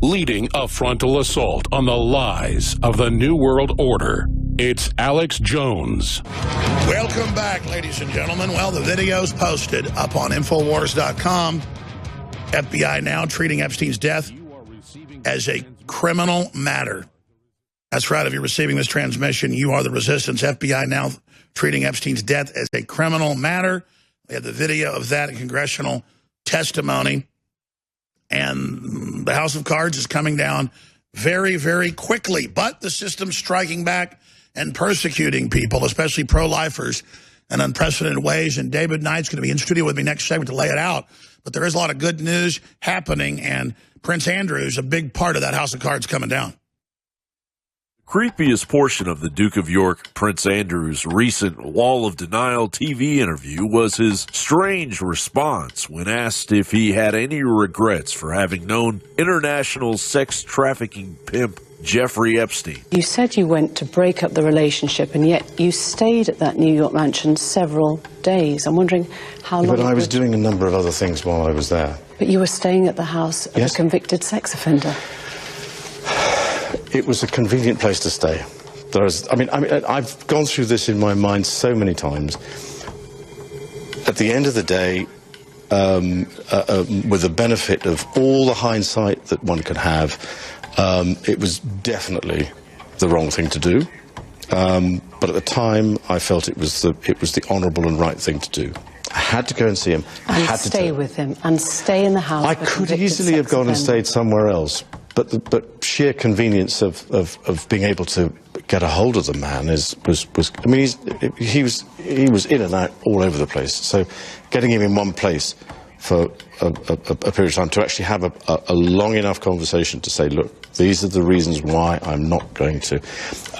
leading a frontal assault on the lies of the New World Order. It's Alex Jones. Welcome back, ladies and gentlemen. Well, the video's posted up on Infowars.com. FBI now treating Epstein's death as a criminal matter. That's right. If you're receiving this transmission, you are the resistance. FBI now treating Epstein's death as a criminal matter. We have the video of that in congressional testimony. And the House of Cards is coming down very, very quickly. But the system's striking back and persecuting people, especially pro-lifers, in unprecedented ways. And David Knight's going to be in studio with me next segment to lay it out. But there is a lot of good news happening, and Prince Andrew is a big part of that House of Cards coming down. Creepiest portion of the Duke of York, Prince Andrew's recent Wall of Denial TV interview was his strange response when asked if he had any regrets for having known international sex trafficking pimp Jeffrey Epstein. You said you went to break up the relationship, and yet you stayed at that New York mansion several days. I'm wondering how long... But I was doing a number of other things while I was there. But you were staying at the house of a convicted sex offender. It was a convenient place to stay. I've gone through this in my mind so many times. At the end of the day, with the benefit of all the hindsight that one could have, it was definitely the wrong thing to do. But at the time, I felt it was the honourable and right thing to do. I had to go and see him. I had to stay with him and stay in the house. I could easily have gone and stayed somewhere else. But sheer convenience of being able to get a hold of the man was I mean, he was in and out all over the place. So getting him in one place for a period of time to actually have a long enough conversation to say, look, these are the reasons why I'm not going to,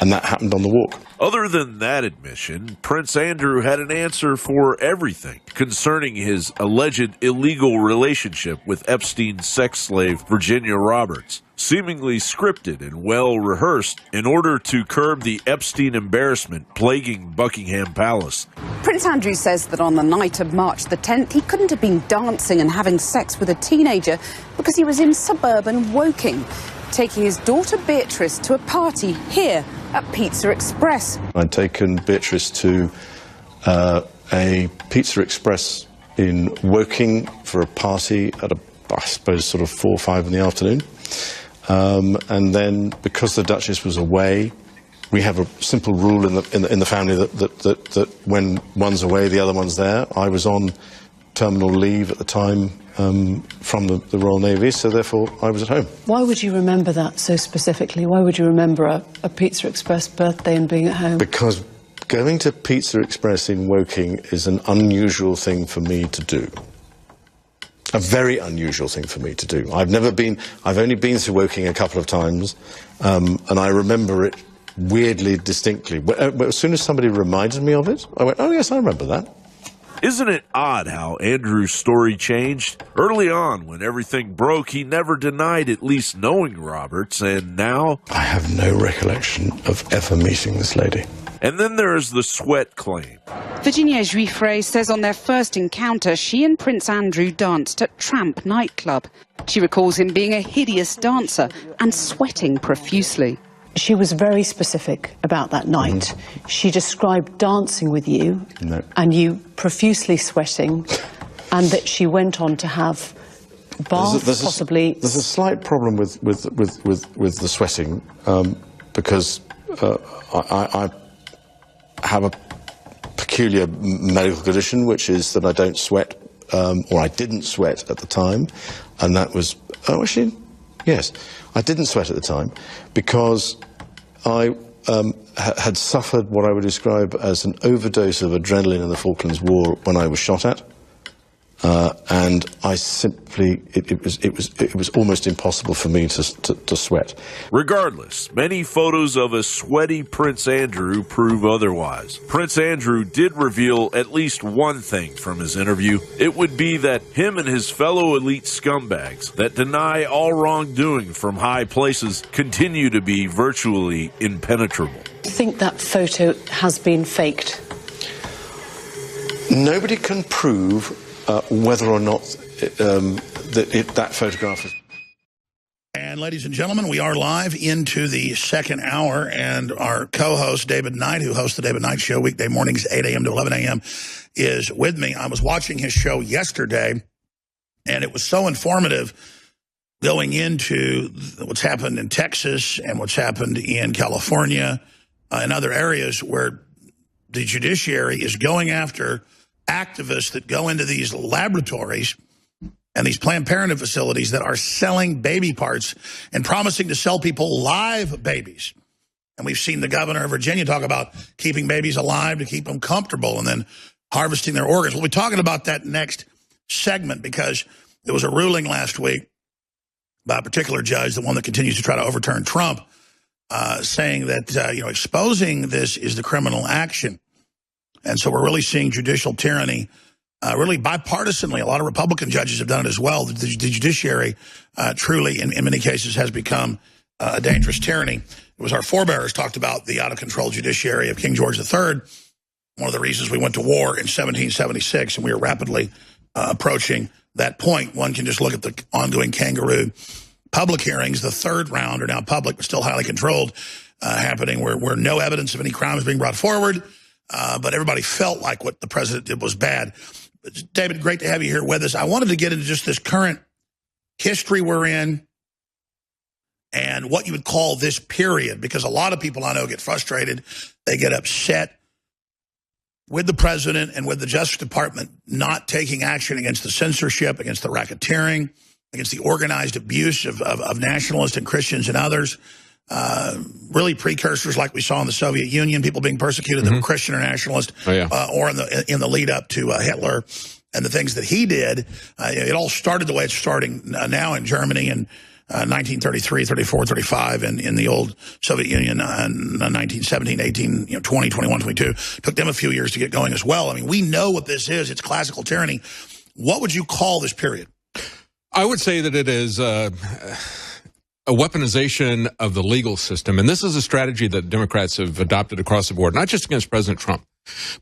and that happened on the walk. Other than that admission, Prince Andrew had an answer for everything concerning his alleged illegal relationship with Epstein's sex slave Virginia Roberts, seemingly scripted and well-rehearsed in order to curb the Epstein embarrassment plaguing Buckingham Palace. Prince Andrew says that on the night of March the 10th, he couldn't have been dancing and having sex with a teenager because he was in suburban Woking, taking his daughter Beatrice to a party here at Pizza Express. I'd taken Beatrice to a Pizza Express in Woking for a party at I suppose sort of 4 or 5 in the afternoon. And then, because the Duchess was away, we have a simple rule in the family that when one's away, the other one's there. I was on terminal leave at the time from the Royal Navy, so therefore I was at home. Why would you remember that so specifically? Why would you remember a Pizza Express birthday and being at home? Because going to Pizza Express in Woking is an unusual thing for me to do. A very unusual thing for me to do. I've only been through Woking a couple of times, and I remember it weirdly distinctly. But as soon as somebody reminded me of it, I went, oh yes, I remember that. Isn't it odd how Andrew's story changed? Early on, when everything broke, he never denied at least knowing Roberts, and now... I have no recollection of ever meeting this lady. And then there's the sweat claim. Virginia Juifrey says on their first encounter, she and Prince Andrew danced at Tramp nightclub. She recalls him being a hideous dancer and sweating profusely. She was very specific about that night. She described dancing with you and you profusely sweating, and that she went on to have baths, possibly. There's a slight problem with the sweating because I have a peculiar medical condition, which is that I don't sweat, or I didn't sweat at the time, and that was actually. Yes, I didn't sweat at the time because I had suffered what I would describe as an overdose of adrenaline in the Falklands War when I was shot at, and I simply it was almost impossible for me to sweat. Regardless, many photos of a sweaty Prince Andrew prove otherwise. Prince Andrew did reveal at least one thing from his interview. It would be that him and his fellow elite scumbags that deny all wrongdoing from high places continue to be virtually impenetrable. Do you think that photo has been faked? Nobody can prove whether or not that photograph is... And ladies and gentlemen, we are live into the second hour, and our co-host, David Knight, who hosts the David Knight Show weekday mornings, 8 a.m. to 11 a.m., is with me. I was watching his show yesterday, and it was so informative going into what's happened in Texas and what's happened in California and other areas where the judiciary is going after activists that go into these laboratories and these Planned Parenthood facilities that are selling baby parts and promising to sell people live babies. And we've seen the governor of Virginia talk about keeping babies alive to keep them comfortable and then harvesting their organs. We'll be talking about that next segment because there was a ruling last week by a particular judge, the one that continues to try to overturn Trump, saying that, exposing this is the criminal action. And so we're really seeing judicial tyranny really bipartisanly. A lot of Republican judges have done it as well. The judiciary truly, in many cases, has become a dangerous tyranny. It was our forebears talked about the out-of-control judiciary of King George III, one of the reasons we went to war in 1776, and we are rapidly approaching that point. One can just look at the ongoing kangaroo public hearings. The third round are now public, but still highly controlled, happening where no evidence of any crime is being brought forward, but everybody felt like what the president did was bad. David, great to have you here with us. I wanted to get into just this current history we're in and what you would call this period, because a lot of people I know get frustrated. They get upset with the president and with the Justice Department not taking action against the censorship, against the racketeering, against the organized abuse of nationalists and Christians and others. Really precursors like we saw in the Soviet Union, people being persecuted that were Christian or nationalist, or in the lead up to Hitler and the things that he did. It all started the way it's starting now in Germany in 1933, 34, 35, and in the old Soviet Union in 1917, 18, 20, 21, 22. Took them a few years to get going as well. I mean, we know what this is. It's classical tyranny. What would you call this period? I would say that it is a weaponization of the legal system. And this is a strategy that Democrats have adopted across the board, not just against President Trump,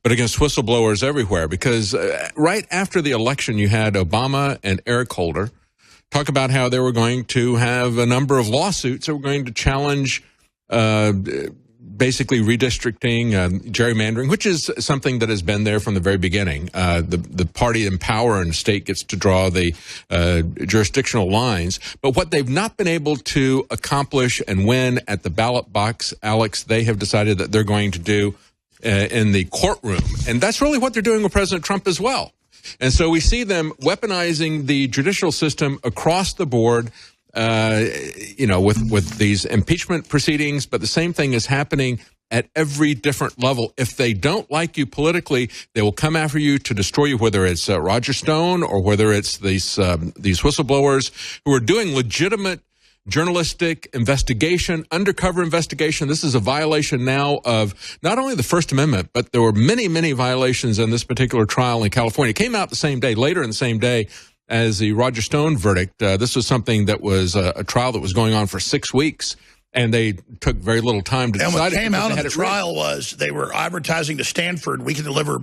but against whistleblowers everywhere. Because right after the election, you had Obama and Eric Holder talk about how they were going to have a number of lawsuits that were going to challenge basically redistricting, gerrymandering, which is something that has been there from the very beginning. The party in power in the state gets to draw the jurisdictional lines. But what they've not been able to accomplish and win at the ballot box, Alex, they have decided that they're going to do in the courtroom. And that's really what they're doing with President Trump as well. And so we see them weaponizing the judicial system across the board, with these impeachment proceedings, but the same thing is happening at every different level. If they don't like you politically, they will come after you to destroy you, whether it's Roger Stone or whether it's these whistleblowers who are doing legitimate journalistic investigation, undercover investigation. This is a violation now of not only the First Amendment, but there were many, many violations in this particular trial in California. It came out the same day, later in the same day, as the Roger Stone verdict. This was something that was a trial that was going on for 6 weeks, and they took very little time to decide. And what came out of the trial was they were advertising to Stanford, we can deliver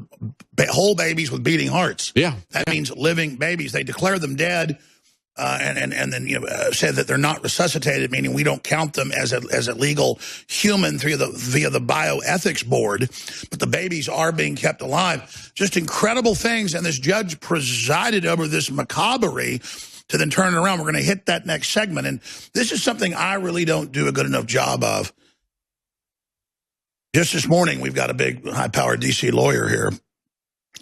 whole babies with beating hearts. Yeah. That means living babies. They declared them dead and then said that they're not resuscitated, meaning we don't count them as a legal human via the bioethics board, but the babies are being kept alive. Just incredible things, and this judge presided over this macabre to then turn it around. We're going to hit that next segment, and this is something I really don't do a good enough job of. Just this morning, we've got a big, high-powered D.C. lawyer here, and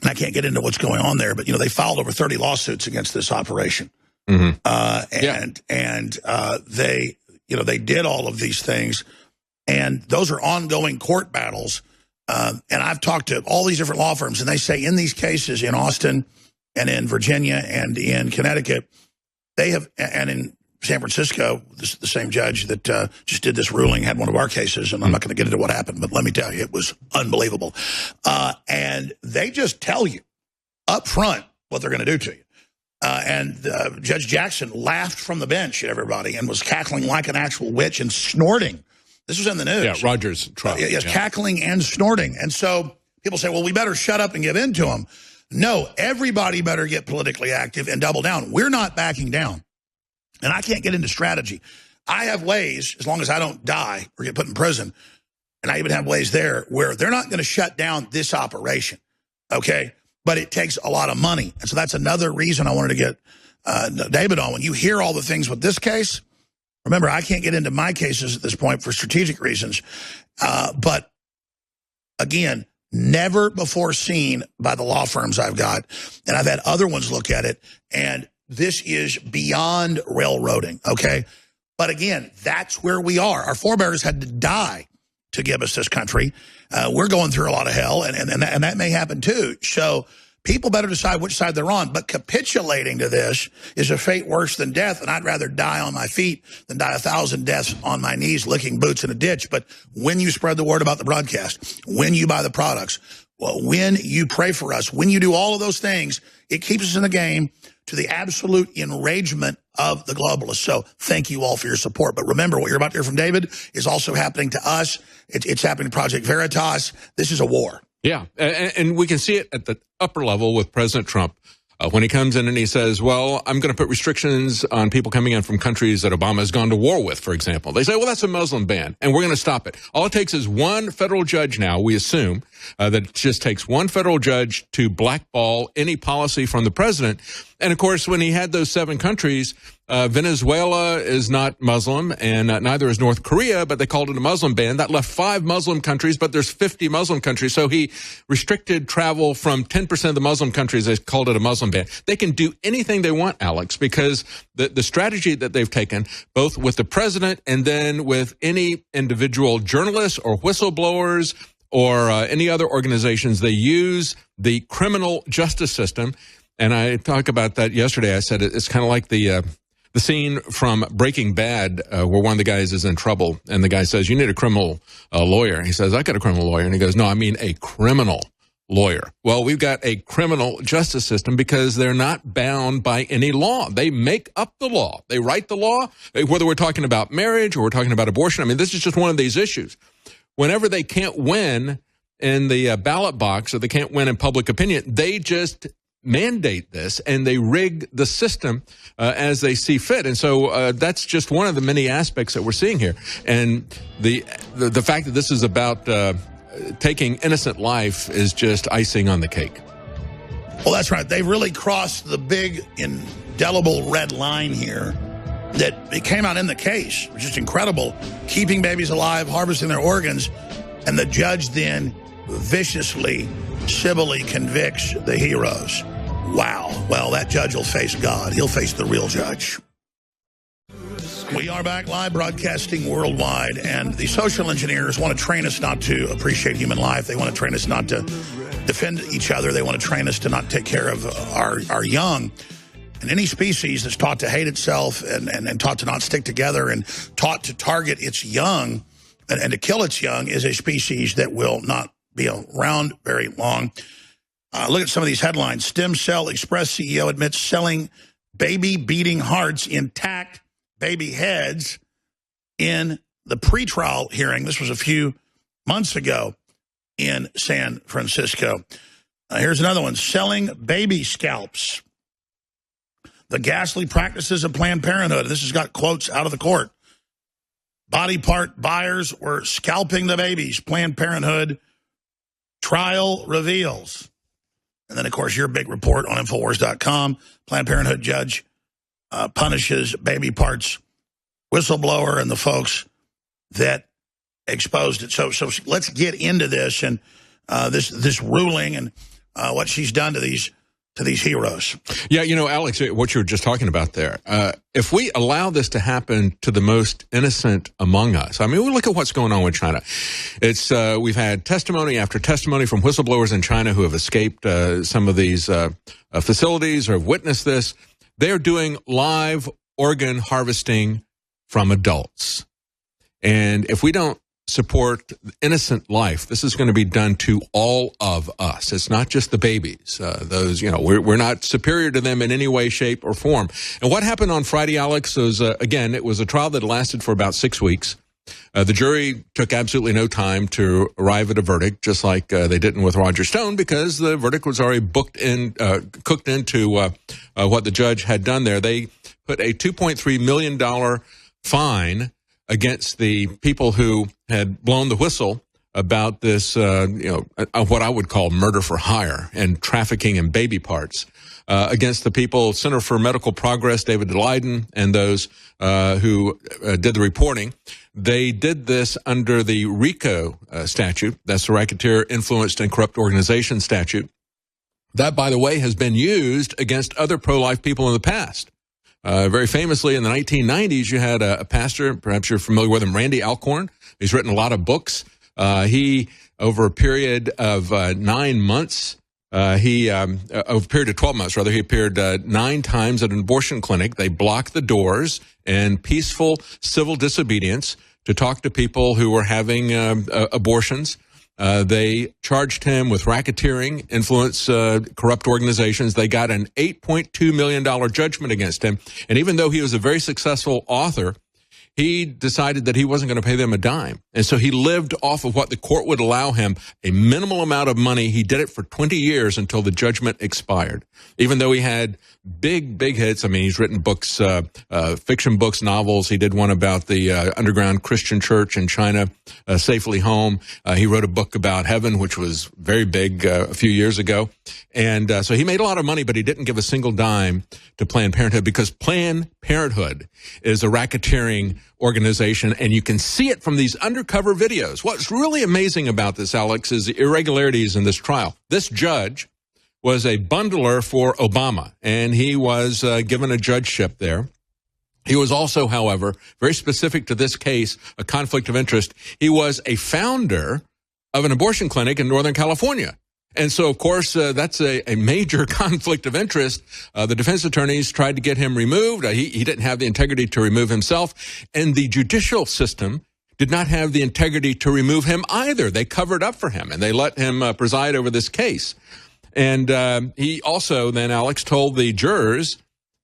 I can't get into what's going on there, but, they filed over 30 lawsuits against this operation. They did all of these things, and those are ongoing court battles. And I've talked to all these different law firms, and they say in these cases in Austin and in Virginia and in Connecticut, they have, and in San Francisco, the same judge that just did this ruling had one of our cases, and I'm not going to get into what happened, but let me tell you, it was unbelievable. And they just tell you up front what they're going to do to you. Judge Jackson laughed from the bench at everybody and was cackling like an actual witch and snorting. This was in the news. Yeah, Rogers' trial. Yes, cackling and snorting. And so people say, well, we better shut up and give in to him. No, everybody better get politically active and double down. We're not backing down. And I can't get into strategy. I have ways, as long as I don't die or get put in prison, and I even have ways there where they're not going to shut down this operation, okay? But it takes a lot of money. And so that's another reason I wanted to get David on. When you hear all the things with this case, remember, I can't get into my cases at this point for strategic reasons. But again, never before seen by the law firms I've got. And I've had other ones look at it. And this is beyond railroading, okay? But again, that's where we are. Our forebears had to die to give us this country. We're going through a lot of hell, and that may happen too. So people better decide which side they're on. But capitulating to this is a fate worse than death, and I'd rather die on my feet than die 1,000 deaths on my knees licking boots in a ditch. But when you spread the word about the broadcast, when you buy the products, well, when you pray for us, when you do all of those things, it keeps us in the game to the absolute enragement of the globalists. So thank you all for your support. But remember, what you're about to hear from David is also happening to us. It's happening to Project Veritas. This is a war. Yeah, and we can see it at the upper level with President Trump. When he comes in and he says, well, I'm going to put restrictions on people coming in from countries that Obama has gone to war with, for example. They say, well, that's a Muslim ban, and we're going to stop it. All it takes is one federal judge now, we assume, that it just takes one federal judge to blackball any policy from the president. And, of course, when he had those 7 countries, Venezuela is not Muslim, and neither is North Korea, but they called it a Muslim ban. That left 5 Muslim countries, but there's 50 Muslim countries. So he restricted travel from 10% of the Muslim countries. They called it a Muslim ban. They can do anything they want, Alex, because the strategy that they've taken, both with the president and then with any individual journalists or whistleblowers or any other organizations, they use the criminal justice system. And I talked about that yesterday. I said it's kind of like the scene from Breaking Bad where one of the guys is in trouble, and the guy says, you need a criminal lawyer. He says, I got a criminal lawyer. And he goes, no, I mean a criminal lawyer. Well, we've got a criminal justice system because they're not bound by any law. They make up the law. They write the law, whether we're talking about marriage or we're talking about abortion. I mean, this is just one of these issues. Whenever they can't win in the ballot box or they can't win in public opinion, they just mandate this and they rig the system as they see fit. And so that's just one of the many aspects that we're seeing here. And the fact that this is about taking innocent life is just icing on the cake. Well, that's right. They've really crossed the big indelible red line here that it came out in the case, which is incredible. Keeping babies alive, harvesting their organs, and the judge then viciously, civilly convicts the heroes. Wow. Well, that judge will face God. He'll face the real judge. We are back live broadcasting worldwide, and the social engineers want to train us not to appreciate human life. They want to train us not to defend each other. They want to train us to not take care of our young. And any species that's taught to hate itself and taught to not stick together and taught to target its young and to kill its young is a species that will not be around very long. Look at some of these headlines. Stem Cell Express CEO admits selling baby-beating hearts, intact baby heads in the pretrial hearing. This was a few months ago in San Francisco. Here's another one. Selling baby scalps. The ghastly practices of Planned Parenthood. This has got quotes out of the court. Body part buyers were scalping the babies. Planned Parenthood trial reveals. And then, of course, your big report on Infowars.com. Planned Parenthood judge punishes baby parts whistleblower and the folks that exposed it. So let's get into this and this ruling and what she's done to these heroes. Yeah, you know, Alex, what you were just talking about there, if we allow this to happen to the most innocent among us, I mean, we look at what's going on with China. It's we've had testimony after testimony from whistleblowers in China who have escaped some of these facilities or have witnessed this. They're doing live organ harvesting from adults. And if we don't support innocent life, this is going to be done to all of us. It's not just the babies. Those, you know, we're not superior to them in any way, shape, or form. And what happened on Friday, Alex, was, again, it was a trial that lasted for about 6 weeks. The jury took absolutely no time to arrive at a verdict, just like they didn't with Roger Stone, because the verdict was already cooked into what the judge had done there. They put a $2.3 million fine against the people who had blown the whistle about this, what I would call murder for hire and trafficking in baby parts, against the people, Center for Medical Progress, David Leiden, and those who did the reporting. They did this under the RICO statute. That's the Racketeer Influenced and Corrupt Organization statute. That, by the way, has been used against other pro-life people in the past. Very famously, in the 1990s, you had a pastor, perhaps you're familiar with him, Randy Alcorn. He's written a lot of books. He, over a period of 9 months, over a period of 12 months, rather, he appeared 9 times at an abortion clinic. They blocked the doors in peaceful civil disobedience to talk to people who were having abortions. They charged him with racketeering, influence corrupt organizations. They got an $8.2 million judgment against him. And even though he was a very successful author, he decided that he wasn't going to pay them a dime. And so he lived off of what the court would allow him, a minimal amount of money. He did it for 20 years until the judgment expired. Even though he had big hits. I mean, he's written books, fiction books, novels. He did one about the underground Christian church in China, Safely Home. He wrote a book about heaven, which was very big a few years ago. And so he made a lot of money, but he didn't give a single dime to Planned Parenthood, because Planned Parenthood is a racketeering organization, and you can see it from these undercover videos. What's really amazing about this, Alex, is the irregularities in this trial. This judge was a bundler for Obama, and he was given a judgeship there. He was also, however, very specific to this case, a conflict of interest. He was a founder of an abortion clinic in Northern California. And so, of course, that's a major conflict of interest. The defense attorneys tried to get him removed. He didn't have the integrity to remove himself. And the judicial system did not have the integrity to remove him either. They covered up for him, and they let him preside over this case. And he also then, Alex, told the jurors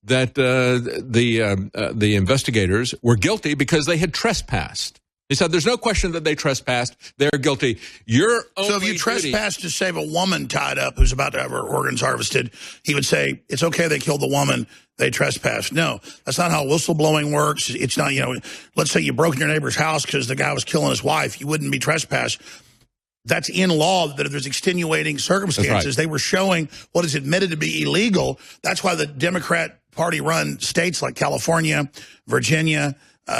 that the investigators were guilty because they had trespassed. He said, there's no question that they trespassed. They're guilty. So if you trespass to save a woman tied up who's about to have her organs harvested, he would say, it's okay, they killed the woman, they trespassed. No, that's not how whistleblowing works. It's not, let's say you broke in your neighbor's house because the guy was killing his wife. You wouldn't be trespassed. That's in law, that if there's extenuating circumstances. Right. They were showing what is admitted to be illegal. That's why the Democrat Party-run states like California, Virginia,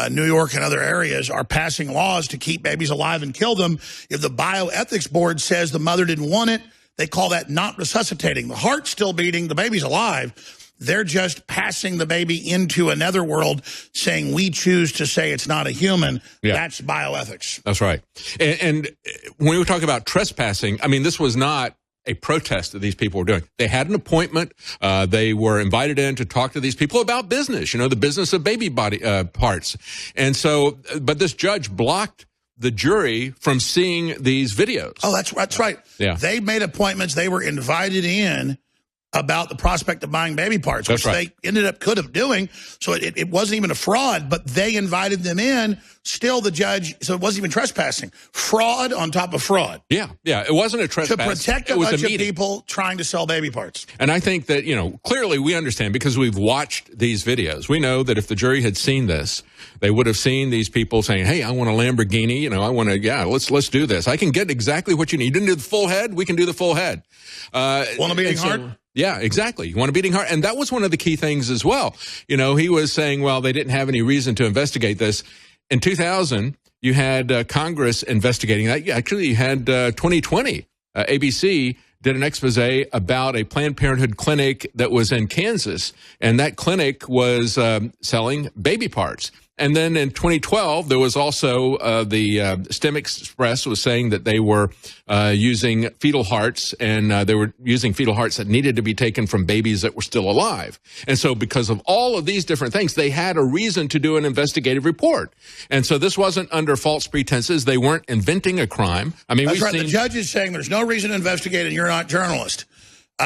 New York and other areas are passing laws to keep babies alive and kill them. If the bioethics board says the mother didn't want it, they call that not resuscitating. The heart's still beating, the baby's alive. They're just passing the baby into another world, saying we choose to say it's not a human. Yeah. That's bioethics. That's right. And when we talk about trespassing, I mean, this was not a protest that these people were doing. They had an appointment. They were invited in to talk to these people about business, the business of baby body parts. And so, but this judge blocked the jury from seeing these videos. Oh, that's right. Yeah. They made appointments. They were invited in about the prospect of buying baby parts, which they could have doing. So it wasn't even a fraud, but they invited them in. Still, the judge, so it wasn't even trespassing. Fraud on top of fraud. Yeah, it wasn't a trespass. To protect a bunch of people trying to sell baby parts. And I think that, clearly we understand because we've watched these videos. We know that if the jury had seen this, they would have seen these people saying, hey, I want a Lamborghini. I want to, let's do this. I can get exactly what you need. You didn't do the full head? We can do the full head. Want a beating heart? Yeah, exactly. You want a beating heart? And that was one of the key things as well. He was saying, well, they didn't have any reason to investigate this. In 2000, you had Congress investigating that. Actually, you had 2020. ABC did an expose about a Planned Parenthood clinic that was in Kansas, and that clinic was selling baby parts. And then in 2012, there was also the STEM Express was saying that they were using fetal hearts, and they were using fetal hearts that needed to be taken from babies that were still alive. And so because of all of these different things, they had a reason to do an investigative report. And so this wasn't under false pretenses. They weren't inventing a crime. I mean, that's right. The judge is saying there's no reason to investigate and you're not a journalist.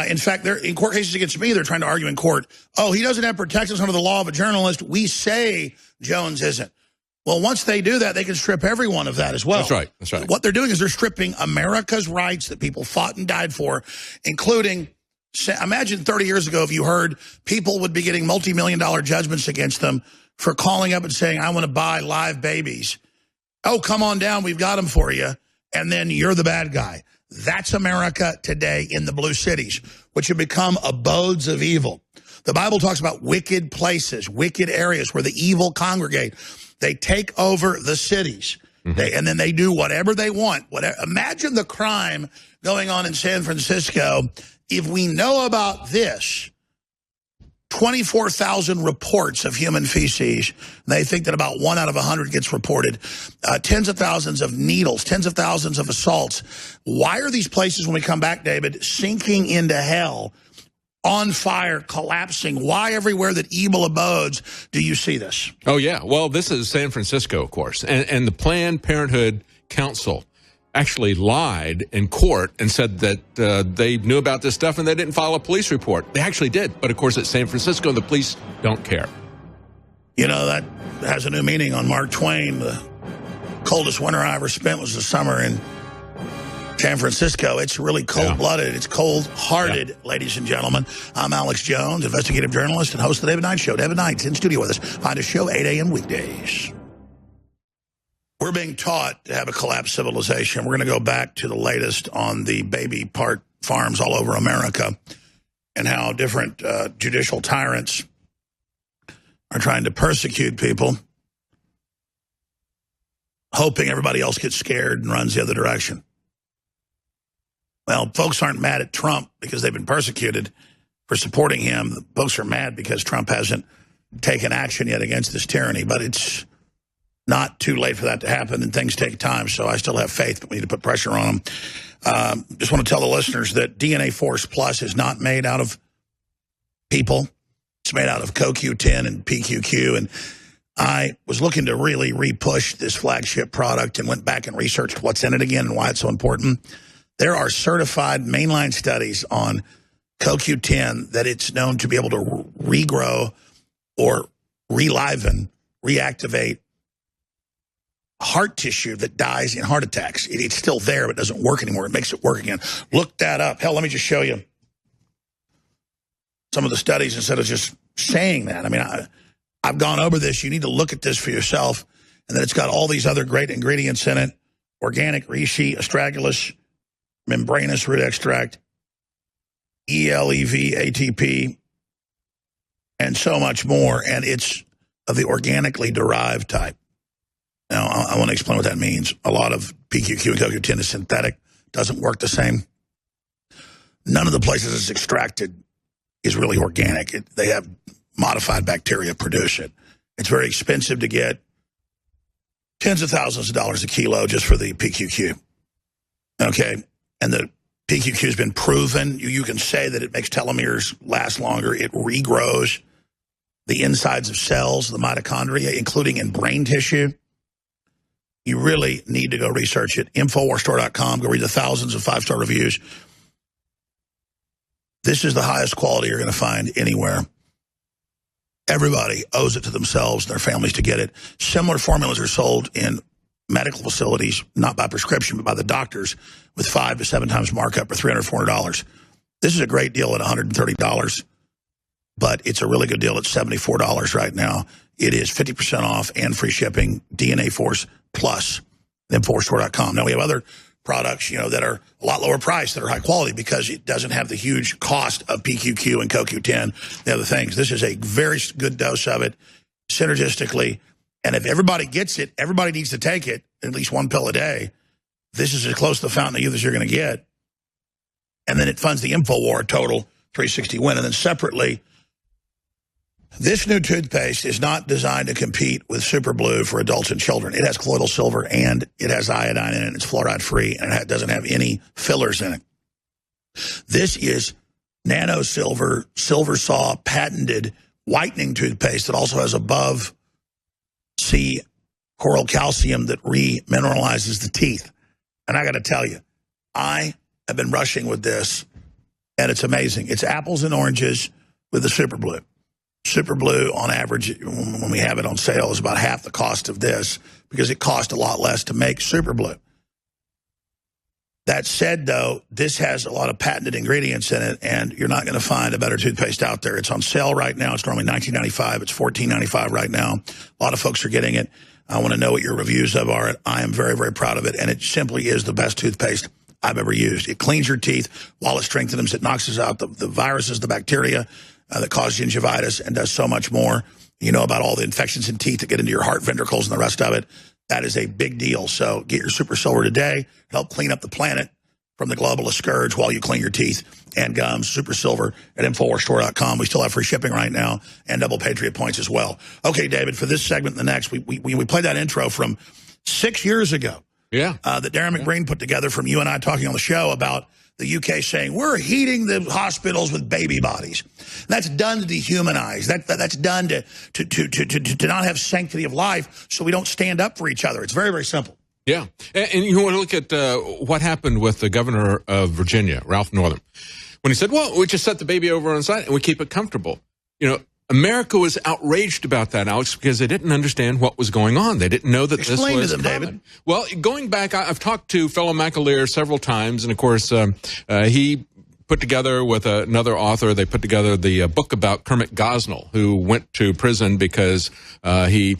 In fact, they're in court cases against me, they're trying to argue in court, oh, he doesn't have protections under the law of a journalist. We say Jones isn't. Well, once they do that, they can strip everyone of that as well. That's right. That's right. What they're doing is they're stripping America's rights that people fought and died for, including, imagine 30 years ago if you heard people would be getting multi-million-dollar judgments against them for calling up and saying, I want to buy live babies. Oh, come on down, we've got them for you. And then you're the bad guy. That's America today in the blue cities, which have become abodes of evil. The Bible talks about wicked places, wicked areas where the evil congregate. They take over the cities, and then they do whatever they want. Imagine the crime going on in San Francisco. If we know about this, 24,000 reports of human feces. They think that about 1 out of 100 gets reported. Tens of thousands of needles, tens of thousands of assaults. Why are these places, when we come back, David, sinking into hell, on fire, collapsing? Why everywhere that evil abodes do you see this? Oh, yeah. Well, this is San Francisco, of course. And the Planned Parenthood Council actually lied in court and said that they knew about this stuff and they didn't file a police report. They actually did. But, of course, it's San Francisco, and the police don't care. You know, that has a new meaning on Mark Twain. The coldest winter I ever spent was the summer in San Francisco. It's really cold-blooded. It's cold-hearted, ladies and gentlemen. I'm Alex Jones, investigative journalist and host of the David Knight Show. David Knight's in studio with us. Find a show 8 a.m. weekdays. We're being taught to have a collapsed civilization. We're going to go back to the latest on the baby part farms all over America and how different judicial tyrants are trying to persecute people, hoping everybody else gets scared and runs the other direction. Well, folks aren't mad at Trump because they've been persecuted for supporting him. The folks are mad because Trump hasn't taken action yet against this tyranny, but it's not too late for that to happen, and things take time, so I still have faith, but we need to put pressure on them. Just want to tell the listeners that DNA Force Plus is not made out of people. It's made out of CoQ10 and PQQ, and I was looking to really re-push this flagship product and went back and researched what's in it again and why it's so important. There are certified mainline studies on CoQ10 that it's known to be able to regrow or reliven, reactivate heart tissue that dies in heart attacks. It's still there, but it doesn't work anymore. It makes it work again. Look that up. Hell, let me just show you some of the studies instead of just saying that. I mean, I've gone over this. You need to look at this for yourself. And then it's got all these other great ingredients in it. Organic reishi, astragalus, membranous root extract, ELEV, ATP, and so much more. And it's of the organically derived type. Now, I want to explain what that means. A lot of PQQ and CoQ10 is synthetic, doesn't work the same. None of the places it's extracted is really organic. They have modified bacteria produce it. It's very expensive to get, tens of thousands of dollars a kilo just for the PQQ. Okay? And the PQQ has been proven. You can say that it makes telomeres last longer. It regrows the insides of cells, the mitochondria, including in brain tissue. You really need to go research it. Infowarsstore.com. Go read the thousands of 5-star reviews. This is the highest quality you're going to find anywhere. Everybody owes it to themselves and their families to get it. Similar formulas are sold in medical facilities, not by prescription, but by the doctors, with 5 to 7 times markup for $300, $400. This is a great deal at $130, but it's a really good deal at $74 right now. It is 50% off and free shipping. DNA Force Plus, Infowarsstore.com. Now, we have other products, that are a lot lower priced, that are high quality because it doesn't have the huge cost of PQQ and CoQ10, the other things. This is a very good dose of it, synergistically. And if everybody gets it, everybody needs to take it, at least 1 pill a day. This is as close to the fountain of youth as you're going to get. And then it funds the InfoWar total 360 win. And then separately, this new toothpaste is not designed to compete with Super Blue for adults and children. It has colloidal silver and it has iodine in it. It's fluoride-free, and it doesn't have any fillers in it. This is nano silver, silver saw, patented whitening toothpaste that also has above sea coral calcium that remineralizes the teeth. And I got to tell you, I have been rushing with this, and it's amazing. It's apples and oranges with the Super Blue. Super Blue, on average, when we have it on sale, is about half the cost of this because it cost a lot less to make Super Blue. That said, though, this has a lot of patented ingredients in it, and you're not going to find a better toothpaste out there. It's on sale right now. It's normally $19.95. It's $14.95 right now. A lot of folks are getting it. I want to know what your reviews of are. I am very, very proud of it, and it simply is the best toothpaste I've ever used. It cleans your teeth while it strengthens them. It knocks out the viruses, the bacteria that cause gingivitis, and does so much more. You know about all the infections in teeth that get into your heart ventricles and the rest of it. That is a big deal. So get your Super Silver today. Help clean up the planet from the globalist scourge while you clean your teeth and gums. Super Silver at InfoWarsStore.com. We still have free shipping right now and double Patriot points as well. Okay, David, for this segment and the next, we played that intro from 6 years ago. Yeah. That Darren McBreen put together from you and I talking on the show about the UK saying, we're heating the hospitals with baby bodies. That's done to dehumanize. That's done to not have sanctity of life so we don't stand up for each other. It's very, very simple. Yeah. And you want to look at what happened with the governor of Virginia, Ralph Northam, when he said, well, we just set the baby over on the side and we keep it comfortable. You know, America was outraged about that, Alex, because they didn't understand what was going on. They didn't know that this was Explain to them, common. David. Well, going back, I've talked to fellow McAleer several times, and of course, he put together with another author, they put together the book about Kermit Gosnell, who went to prison because he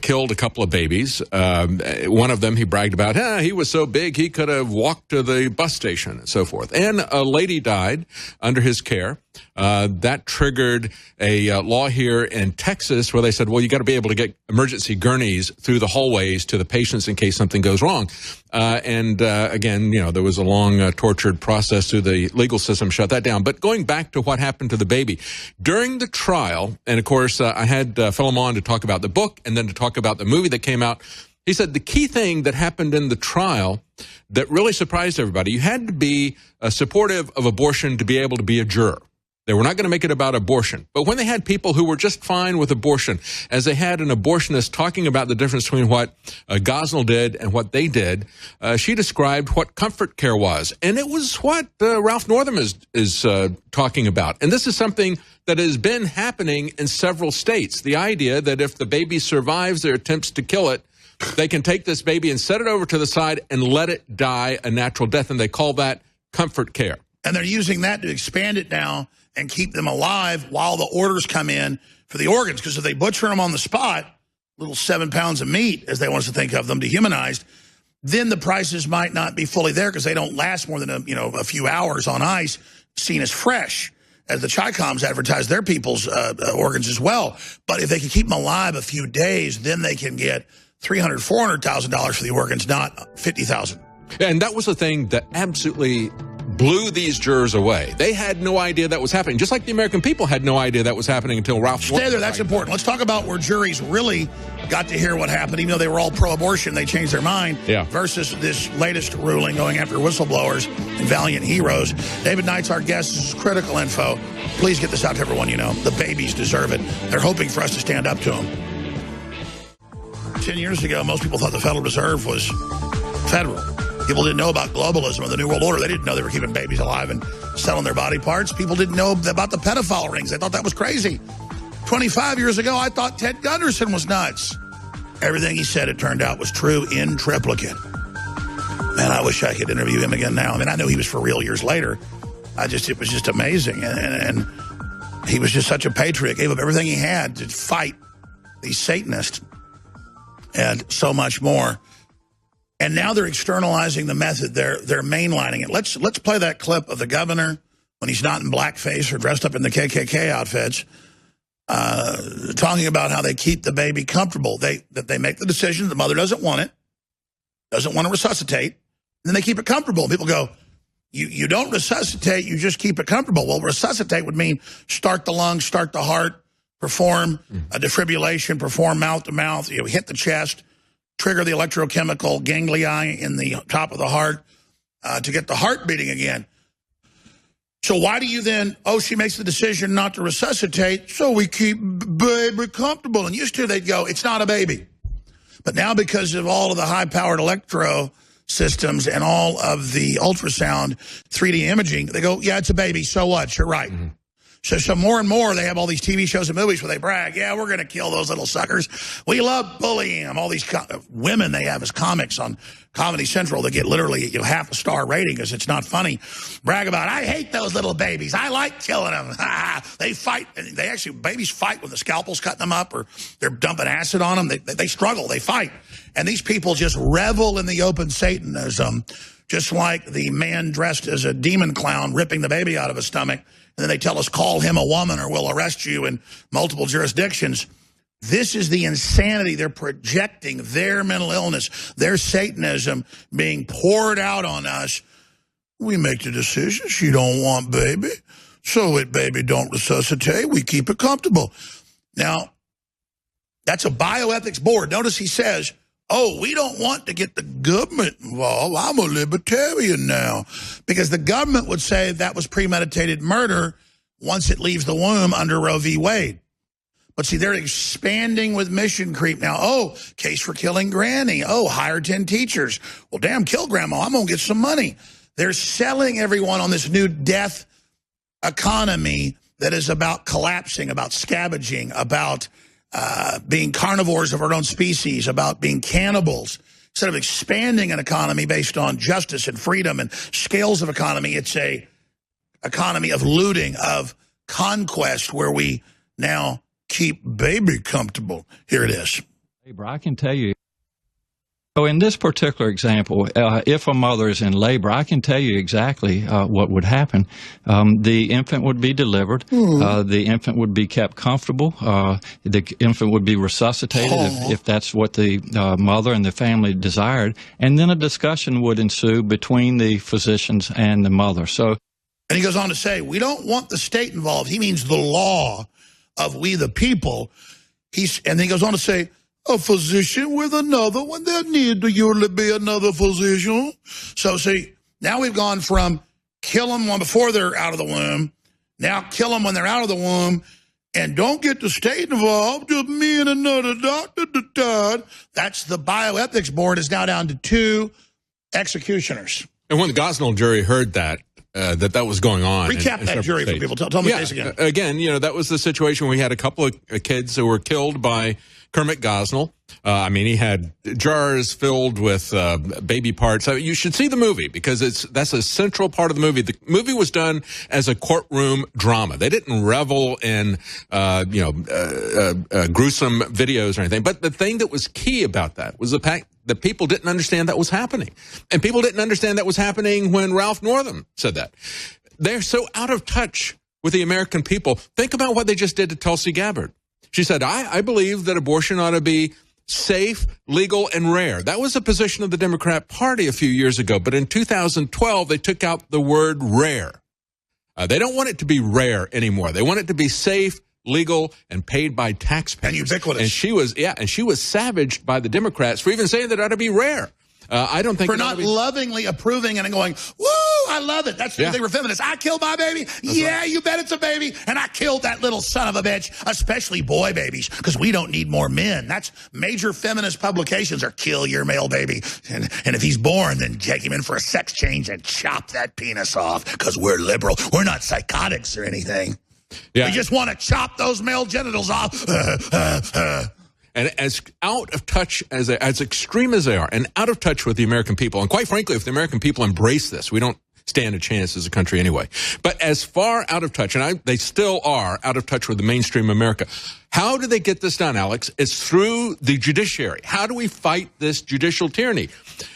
killed a couple of babies. One of them he bragged about, he was so big he could have walked to the bus station and so forth. And a lady died under his care. That triggered a law here in Texas where they said, well, you got to be able to get emergency gurneys through the hallways to the patients in case something goes wrong. Again, you know, there was a long, tortured process through the legal system, shut that down. But going back to what happened to the baby, during the trial, and of course, I had Philemon on to talk about the book and then to talk about the movie that came out. He said the key thing that happened in the trial that really surprised everybody, you had to be supportive of abortion to be able to be a juror. They were not going to make it about abortion. But when they had people who were just fine with abortion, as they had an abortionist talking about the difference between what Gosnell did and what they did, she described what comfort care was. And it was what Ralph Northam is talking about. And this is something that has been happening in several states. The idea that if the baby survives their attempts to kill it, they can take this baby and set it over to the side and let it die a natural death. And they call that comfort care. And they're using that to expand it now and keep them alive while the orders come in for the organs. Because if they butcher them on the spot, little 7 pounds of meat, as they want us to think of them, dehumanized, then the prices might not be fully there because they don't last more than a few hours on ice, seen as fresh, as the Chi-Coms advertise their people's organs as well. But if they can keep them alive a few days, then they can get $300,000, $400,000 for the organs, not $50,000. And that was the thing that absolutely blew these jurors away. They had no idea that was happening, just like the American people had no idea that was happening until Ralph. Stay there, that's important. Let's talk about where juries really got to hear what happened, even though they were all pro-abortion, they changed their mind, versus this latest ruling going after whistleblowers and valiant heroes. David Knight's our guest. This is critical info. Please get this out to everyone you know. The babies deserve it. They're hoping for us to stand up to them. 10 years ago, most people thought the Federal Reserve was federal. People didn't know about globalism or the New World Order. They didn't know they were keeping babies alive and selling their body parts. People didn't know about the pedophile rings. They thought that was crazy. 25 years ago, I thought Ted Gunderson was nuts. Everything he said, it turned out, was true in triplicate. Man, I wish I could interview him again now. I mean, I knew he was for real years later. It was just amazing. And he was just such a patriot. Gave up everything he had to fight these Satanists and so much more. And now they're externalizing the method. They're mainlining it. Let's play that clip of the governor when he's not in blackface or dressed up in the KKK outfits, talking about how they keep the baby comfortable. That they make the decision. The mother doesn't want it, doesn't want to resuscitate, and then they keep it comfortable. People go, you don't resuscitate, you just keep it comfortable. Well, resuscitate would mean start the lungs, start the heart, perform a defibrillation, perform mouth-to-mouth, hit the chest, trigger the electrochemical ganglia in the top of the heart to get the heart beating again. So why do you then, she makes the decision not to resuscitate, so we keep baby comfortable. And used to, they'd go, it's not a baby. But now because of all of the high-powered electro systems and all of the ultrasound 3D imaging, they go, yeah, it's a baby, so what? You're right. So more and more, they have all these TV shows and movies where they brag, yeah, we're going to kill those little suckers. We love bullying them. All these women they have as comics on Comedy Central that get literally half a star rating because it's not funny. Brag about, I hate those little babies. I like killing them. They fight. They actually, babies fight when the scalpel's cutting them up or they're dumping acid on them. They struggle. They fight. And these people just revel in the open Satanism, just like the man dressed as a demon clown ripping the baby out of his stomach. And then they tell us, call him a woman or we'll arrest you in multiple jurisdictions. This is the insanity. They're projecting their mental illness, their Satanism being poured out on us. We make the decision. She don't want baby. So it baby don't resuscitate. We keep it comfortable. Now, that's a bioethics board. Notice he says, oh, we don't want to get the government involved. I'm a libertarian now. Because the government would say that was premeditated murder once it leaves the womb under Roe v. Wade. But see, they're expanding with mission creep now. Oh, case for killing granny. Oh, hire 10 teachers. Well, damn, kill grandma. I'm going to get some money. They're selling everyone on this new death economy that is about collapsing, about scavenging, about being carnivores of our own species, about being cannibals. Instead of expanding an economy based on justice and freedom and scales of economy, it's a economy of looting, of conquest, where we now keep baby comfortable. Here it is. Labor, I can tell you. So in this particular example, if a mother is in labor, I can tell you exactly what would happen. The infant would be delivered. The infant would be kept comfortable. The infant would be resuscitated if that's what the mother and the family desired. And then a discussion would ensue between the physicians and the mother. So, and he goes on to say, we don't want the state involved. He means the law of we the people. And then he goes on to say, a physician with another when there need to usually be another physician. So see, now we've gone from kill them before they're out of the womb, now kill them when they're out of the womb, and don't get the state involved, just me and another doctor. That's the bioethics board is now down to 2 executioners. And when the Gosnell jury heard that, that was going on. Recap that jury for people. Tell me this again. Again, that was the situation where we had a couple of kids who were killed by Kermit Gosnell. He had jars filled with baby parts. You should see the movie because that's a central part of the movie. The movie was done as a courtroom drama. They didn't revel in gruesome videos or anything. But the thing that was key about that was the fact that people didn't understand that was happening. And people didn't understand that was happening when Ralph Northam said that. They're so out of touch with the American people. Think about what they just did to Tulsi Gabbard. She said, I believe that abortion ought to be safe, legal, and rare. That was the position of the Democrat Party a few years ago. But in 2012, they took out the word rare. They don't want it to be rare anymore. They want it to be safe, legal, and paid by taxpayers. And ubiquitous. And she was savaged by the Democrats for even saying that it ought to be rare. I don't think for not lovingly approving and going, woo, I love it. That's they were feminists. I killed my baby. Right. You bet it's a baby. And I killed that little son of a bitch, especially boy babies, because we don't need more men. That's major feminist publications are kill your male baby. And if he's born, then take him in for a sex change and chop that penis off because we're liberal. We're not psychotics or anything. Yeah. We just want to chop those male genitals off. And as out of touch, as extreme as they are, and out of touch with the American people, and quite frankly, if the American people embrace this, we don't stand a chance as a country anyway. But as far out of touch, and they still are out of touch with the mainstream America. How do they get this done, Alex? It's through the judiciary. How do we fight this judicial tyranny?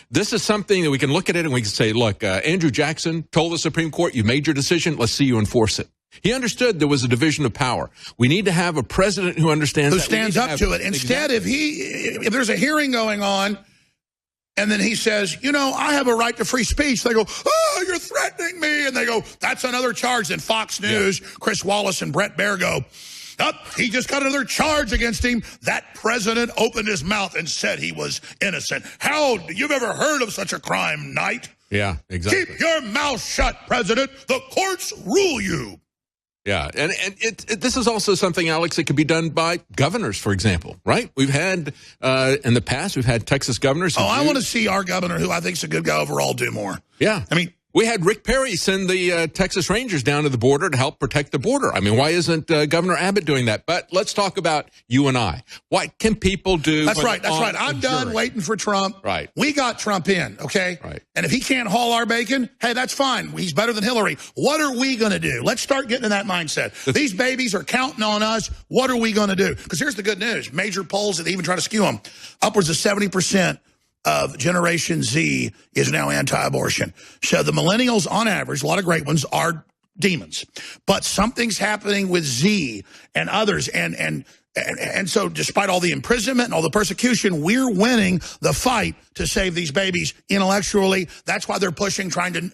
This is something that we can look at it and we can say, look, Andrew Jackson told the Supreme Court, you made your decision, let's see you enforce it. He understood there was a division of power. We need to have a president who understands who stands up to it. Instead, if there's a hearing going on, and then he says, I have a right to free speech, they go, oh, you're threatening me. And they go, that's another charge. Then Fox News, Chris Wallace and Brett Baer go, he just got another charge against him. That president opened his mouth and said he was innocent. How you've ever heard of such a crime, Knight? Yeah, exactly. Keep your mouth shut, President. The courts rule you. Yeah, and this is also something, Alex, that could be done by governors, for example, right? We've had, in the past, we've had Texas governors. I want to see our governor, who I think is a good guy overall, do more. Yeah. I mean, We had Rick Perry send the Texas Rangers down to the border to help protect the border. I mean, why isn't Governor Abbott doing that? But let's talk about you and I. What can people do? That's right. That's right. I'm done waiting for Trump. Right. We got Trump in, okay? Right. And if he can't haul our bacon, hey, that's fine. He's better than Hillary. What are we going to do? Let's start getting in that mindset. These babies are counting on us. What are we going to do? Because here's the good news. Major polls that even try to skew them. Upwards of 70% of Generation Z is now anti-abortion. So the millennials, on average, a lot of great ones, are demons. But something's happening with Z and others. And so despite all the imprisonment and all the persecution, we're winning the fight to save these babies intellectually. That's why they're pushing, trying to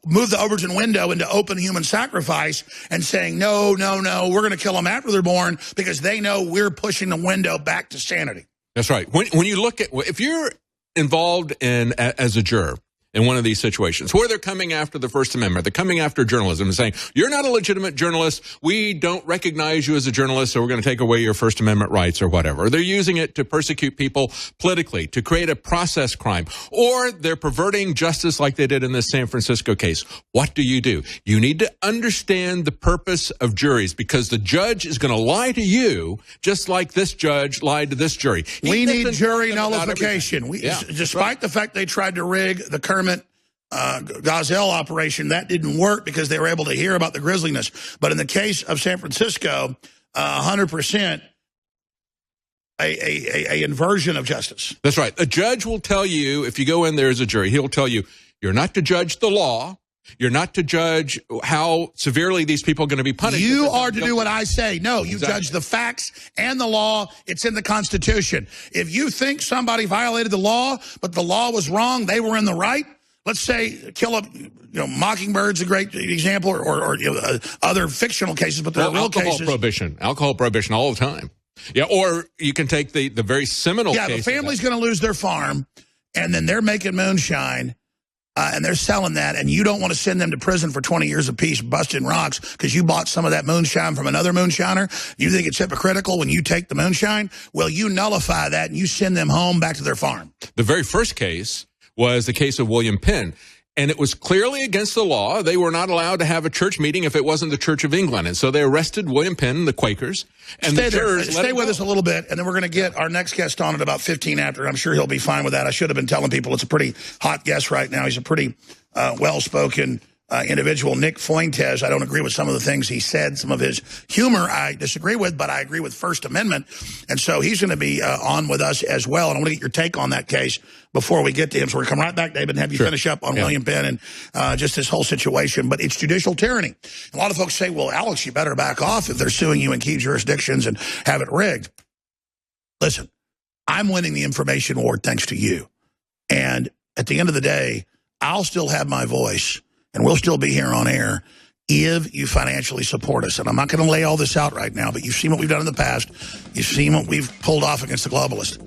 move the Overton window into open human sacrifice and saying, no, no, no, we're going to kill them after they're born because they know we're pushing the window back to sanity. That's right. When you look at, if you're involved in as a juror in one of these situations where they're coming after the First Amendment, they're coming after journalism and saying, you're not a legitimate journalist, we don't recognize you as a journalist, so we're going to take away your First Amendment rights or whatever. They're using it to persecute people politically, to create a process crime, or they're perverting justice like they did in this San Francisco case. What do? You need to understand the purpose of juries, because the judge is going to lie to you just like this judge lied to this jury. We need jury nullification. Despite the fact they tried to rig the Kermit Gazelle operation, that didn't work because they were able to hear about the grisliness. But in the case of San Francisco, 100% a inversion of justice. That's right. A judge will tell you, if you go in there as a jury, he'll tell you, you're not to judge the law. You're not to judge how severely these people are going to be punished. You are to do what I say. No, you judge the facts and the law. It's in the Constitution. If you think somebody violated the law, but the law was wrong, they were in the right. Let's say kill Mockingbird's a great example, or other fictional cases, but there are real cases. Alcohol prohibition all the time. Yeah, or you can take the very seminal case. Yeah, the family's going to lose their farm, and then they're making moonshine. And they're selling that, and you don't want to send them to prison for 20 years apiece busting rocks because you bought some of that moonshine from another moonshiner. You think it's hypocritical when you take the moonshine? Well, you nullify that, and you send them home back to their farm. The very first case was the case of William Penn, and it was clearly against the law. They were not allowed to have a church meeting if it wasn't the Church of England, and so they arrested William Penn, the Quakers, and the jurors Stay with us a little bit, and then we're going to get our next guest on at about 15 after. I'm sure he'll be fine with that. I should have been telling people it's a pretty hot guest right now. He's a pretty well-spoken individual. Nick Fuentes, I don't agree with some of the things he said. Some of his humor I disagree with, but I agree with First Amendment. And so he's going to be on with us as well. And I want to get your take on that case before we get to him. So we're going to come right back, David, and have you finish up on William Penn and just this whole situation. But it's judicial tyranny. A lot of folks say, well, Alex, you better back off if they're suing you in key jurisdictions and have it rigged. Listen, I'm winning the information war thanks to you. And at the end of the day, I'll still have my voice, and we'll still be here on air if you financially support us. And I'm not going to lay all this out right now, but you've seen what we've done in the past. You've seen what we've pulled off against the globalists.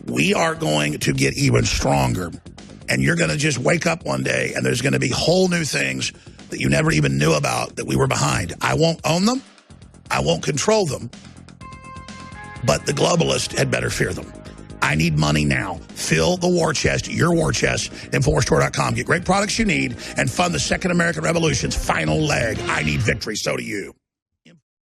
We are going to get even stronger. And you're going to just wake up one day, and there's going to be whole new things that you never even knew about that we were behind. I won't own them. I won't control them. But the globalists had better fear them. I need money now. Fill the war chest, your war chest, InfoWarsStore.com. Get great products you need and fund the Second American Revolution's final leg. I need victory. So do you.